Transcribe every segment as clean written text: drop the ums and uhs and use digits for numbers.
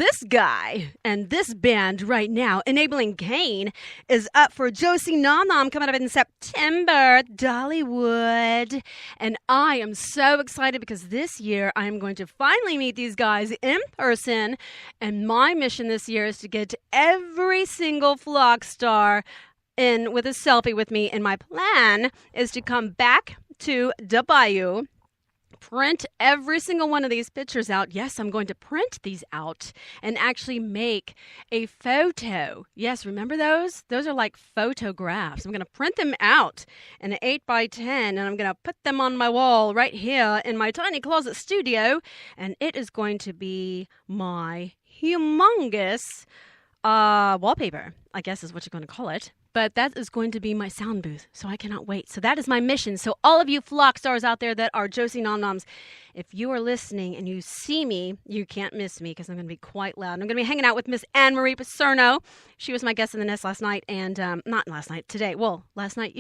this guy and this band right now, Enabling Cain, is up for Josie Nom Nom coming up in September, Dollywood. And I am so excited because this year I am going to finally meet these guys in person. And my mission this year is to get every single flock star in with a selfie with me. And my plan is to come back to the Bayou, print every single one of these pictures out. Yes, I'm going to print these out and actually make a photo. Yes, remember those? Those are like photographs. I'm going to print them out in an 8x10 and I'm going to put them on my wall right here in my tiny closet studio. And it is going to be my humongous wallpaper, I guess is what you're going to call it. But that is going to be my sound booth, so I cannot wait. So that is my mission. So all of you flock stars out there that are Josie Nom Noms, if you are listening and you see me, you can't miss me because I'm going to be quite loud. And I'm going to be hanging out with Miss Anne-Marie Paserno. She was my guest in the nest last night, and not last night, today. Well, last night,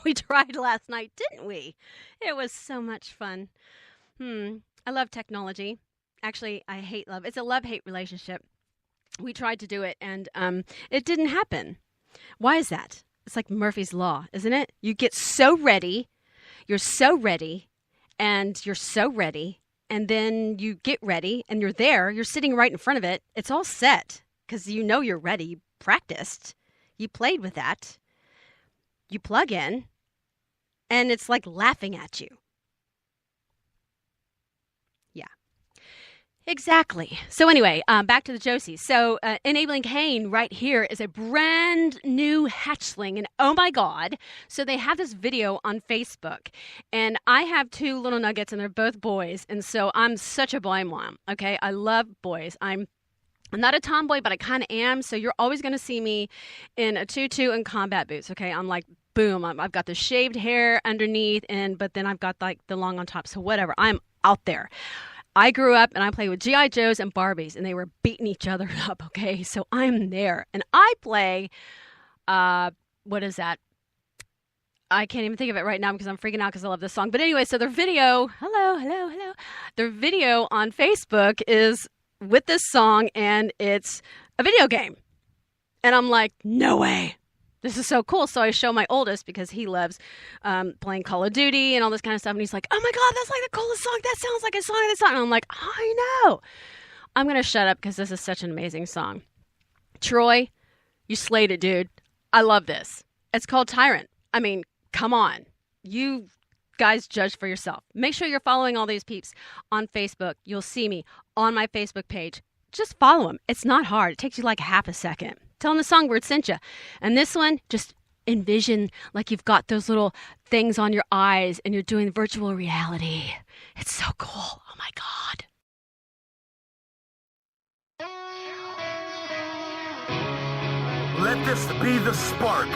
we tried last night, didn't we? It was so much fun. I love technology. Actually, I hate love. It's a love-hate relationship. We tried to do it, and it didn't happen. Why is that? It's like Murphy's Law, isn't it? You get so ready, you're so ready, and you're so ready, and then you get ready, and you're there, you're sitting right in front of it. It's all set, because you know you're ready. You practiced. You played with that. You plug in, and it's like laughing at you. Exactly. So anyway, back to the Josies. So Enabling Cain right here is a brand new hatchling. And oh my God. So they have this video on Facebook. And I have two little nuggets and they're both boys. And so I'm such a boy mom. Okay. I love boys. I'm not a tomboy, but I kind of am. So you're always going to see me in a tutu and combat boots. Okay. I'm like, boom. I've got the shaved hair underneath but then I've got like the long on top. So whatever. I'm out there. I grew up and I played with G.I. Joes and Barbies and they were beating each other up, okay? So I'm there. And I play, what is that? I can't even think of it right now because I'm freaking out because I love this song. But anyway, so their video, hello. Their video on Facebook is with this song and it's a video game. And I'm like, no way. This is so cool. So I show my oldest because he loves playing Call of Duty and all this kind of stuff. And he's like, oh my God, that's like the coolest song. That sounds like a song of the song. And I'm like, I know. I'm going to shut up because this is such an amazing song. Troy, you slayed it, dude. I love this. It's called Tyrant. I mean, come on. You guys judge for yourself. Make sure you're following all these peeps on Facebook. You'll see me on my Facebook page. Just follow them. It's not hard. It takes you like half a second. Tell them the Songbird sent you. And this one, just envision like you've got those little things on your eyes and you're doing virtual reality. It's so cool. Oh my God. Let this be the spark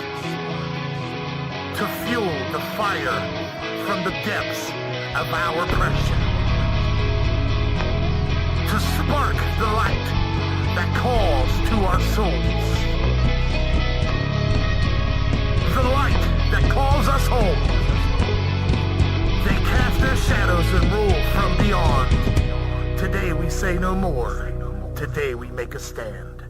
to fuel the fire from the depths of our oppression. To spark the light that calls to our souls. The light that calls us home. They cast their shadows and rule from beyond. Today we say no more. Today we make a stand.